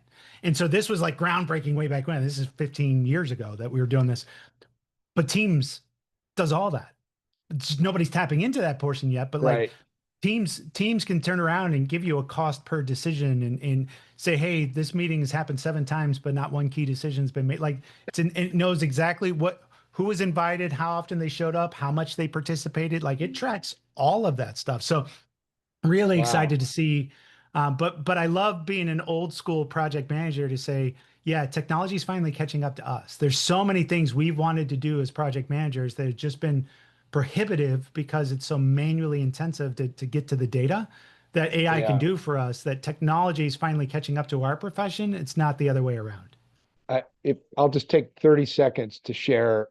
And so this was like groundbreaking way back when. This is 15 years ago that we were doing this. But Teams does all that. Nobody's tapping into that portion yet, but like Right. teams can turn around and give you a cost per decision and say, hey, this meeting has happened 7 times, but not one key decision's been made. Like it knows exactly who was invited, how often they showed up, how much they participated. Like it tracks all of that stuff. So really Wow. excited to see. But I love being an old school project manager to say, yeah, technology is finally catching up to us. There's so many things we've wanted to do as project managers that have just been prohibitive because it's so manually intensive to get to the data that AI can Yeah. do for us, that technology is finally catching up to our profession. It's not the other way around. I'll just take 30 seconds to share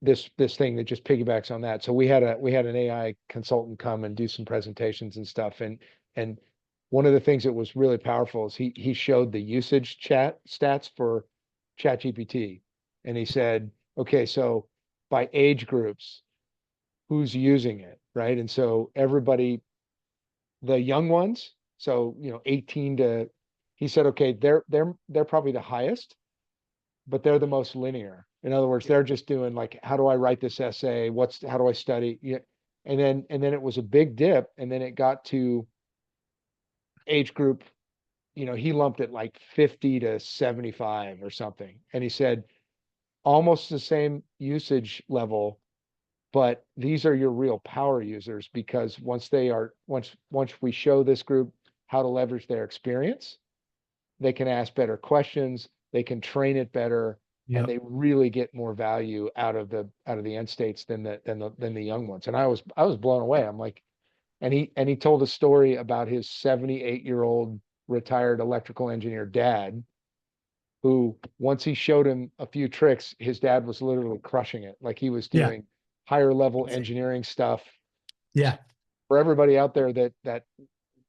this thing that just piggybacks on that. So we had an AI consultant come and do some presentations and stuff, and one of the things that was really powerful is he showed the usage chat stats for ChatGPT, and he said, okay, so by age groups, who's using it, right? And so everybody, the young ones, so 18 to, he said, okay, they're probably the highest, but they're the most linear. In other words, they're just doing like, how do I write this essay? How do I study? Yeah. And then it was a big dip, and then it got to age group, he lumped it like 50 to 75 or something. And he said almost the same usage level, but these are your real power users, because once we show this group how to leverage their experience, they can ask better questions, they can train it better, and Yep. they really get more value out of the end states than the young ones. And I was blown away. I'm like, and he told a story about his 78-year-old retired electrical engineer dad, who once he showed him a few tricks, his dad was literally crushing it. Like he was Yeah. doing higher level Easy. engineering stuff. Yeah. For everybody out there that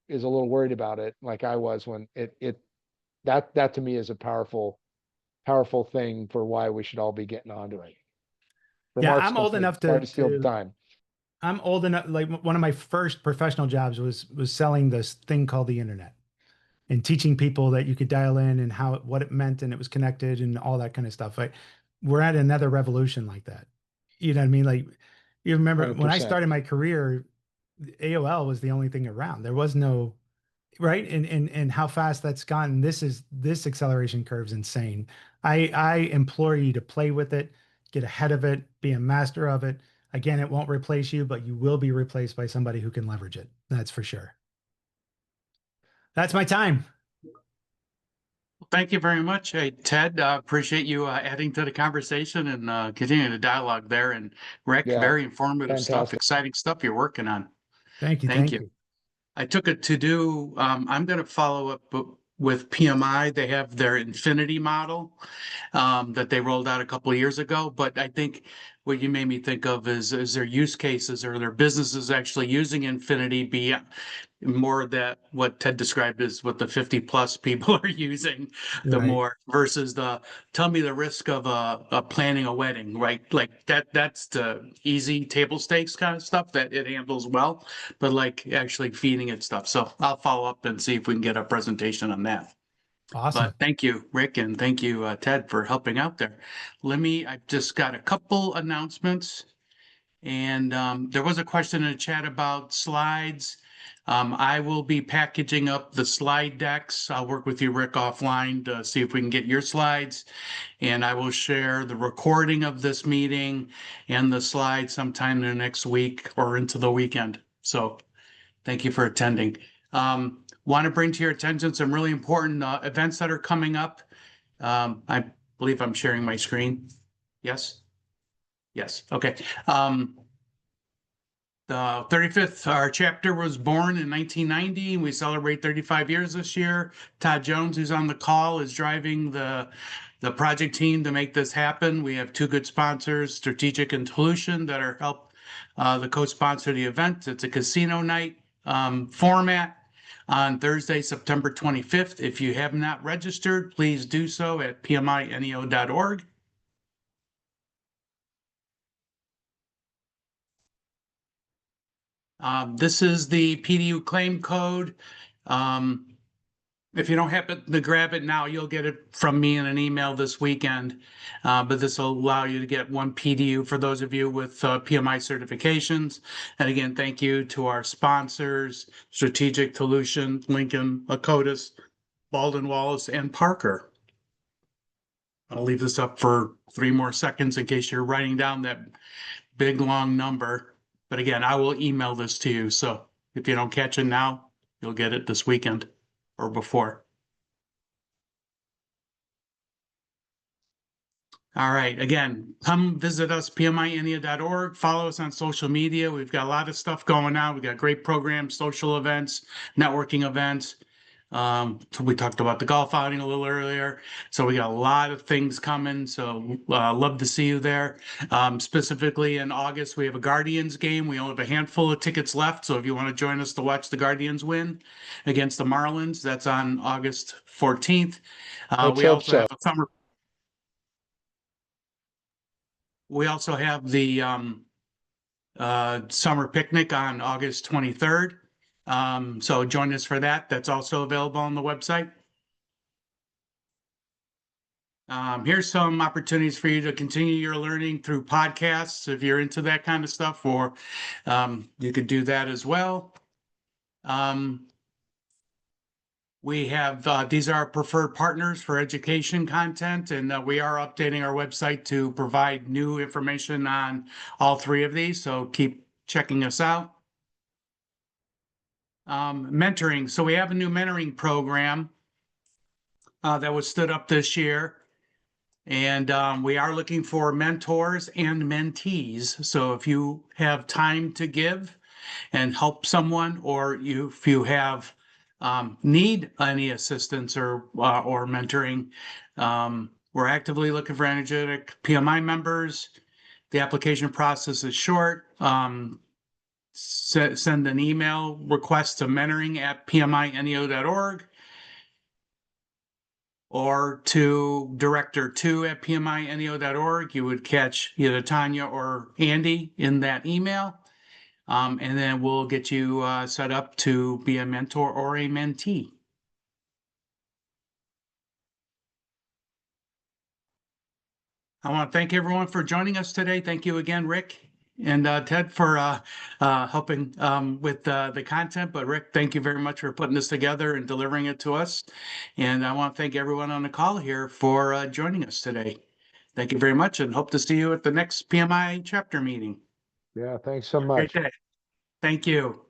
is a little worried about it, like I was when that to me is a powerful thing for why we should all be getting onto it. Yeah. Remarks come from hard to steal the time. I'm old enough. Like one of my first professional jobs was selling this thing called the internet and teaching people that you could dial in and what it meant and it was connected and all that kind of stuff. We're at another revolution like that. You know what I mean? Like you remember when I 100%. started my career, AOL was the only thing around. There was no right, and how fast that's gone. This acceleration curve is insane. I implore you to play with it, get ahead of it, be a master of it. Again, it won't replace you, but you will be replaced by somebody who can leverage it. That's for sure. That's my time. Thank you very much. Hey, Ted, appreciate you adding to the conversation and continuing the dialogue there. And Rick, Yeah, very informative stuff, fantastic. exciting stuff you're working on. Thank you. Thank Thank you. you. I took it to do, I'm going to follow up with PMI. They have their infinity model that they rolled out a couple of years ago. But I think what you made me think of is their use cases or their businesses actually using infinity be more that what Ted described as what the 50 plus people are using, the Right. more versus the tell me the risk of planning a wedding, right? Like that's the easy table stakes kind of stuff that it handles well, but like actually feeding it stuff. So I'll follow up and see if we can get a presentation on that. Awesome. But thank you, Rick, and thank you, Ted, for helping out there. I've just got a couple announcements. And there was a question in the chat about slides. I will be packaging up the slide decks. I'll work with you, Rick, offline to see if we can get your slides. And I will share the recording of this meeting and the slides sometime in the next week or into the weekend. So thank you for attending. Want to bring to your attention some really important events that are coming up. I believe I'm sharing my screen. Yes? Yes. Okay. The 35th, our chapter was born in 1990. We celebrate 35 years this year. Todd Jones, who's on the call, is driving the the project team to make this happen. We have two good sponsors, Strategic and Solution, that are help the co-sponsor the event. It's a casino night format on Thursday, September 25th. If you have not registered, please do so at PMINEO.org. This is the PDU claim code. If you don't happen to grab it now, you'll get it from me in an email this weekend. But this will allow you to get one PDU for those of you with PMI certifications. And again, thank you to our sponsors, Strategic Solution, Lincoln, Lakotas, Baldwin Wallace, and Parker. I'll leave this up for 3 more seconds in case you're writing down that big long number. But again, I will email this to you. So if you don't catch it now, you'll get it this weekend or before. All right. Again, come visit us, PMINEO.org. Follow us on social media. We've got a lot of stuff going on. We've got great programs, social events, networking events. So we talked about the golf outing a little earlier. So we got a lot of things coming. So love to see you there. Specifically in August, we have a Guardians game. We only have a handful of tickets left. So if you want to join us to watch the Guardians win against the Marlins, that's on August 14th. Let's We hope also so. have a summer. We also have the summer picnic on August 23rd. So join us for that. That's also available on the website. Here's some opportunities for you to continue your learning through podcasts if you're into that kind of stuff, or you could do that as well. We have, these are our preferred partners for education content, and we are updating our website to provide new information on all 3 of these. So keep checking us out. Mentoring. So we have a new mentoring program that was stood up this year. And we are looking for mentors and mentees. So if you have time to give and help someone, or if you have need any assistance or mentoring, we're actively looking for energetic PMI members. The application process is short. Send an email request to mentoring@PMINEO.org or to director2@PMINEO.org. You would catch either Tanya or Andy in that email. And then we'll get you set up to be a mentor or a mentee. I want to thank everyone for joining us today. Thank you again, Rick and Ted, for helping with the content. But Rick, thank you very much for putting this together and delivering it to us. And I want to thank everyone on the call here for joining us today. Thank you very much, and hope to see you at the next PMI chapter meeting. Yeah, thanks so Great much. day. Thank you.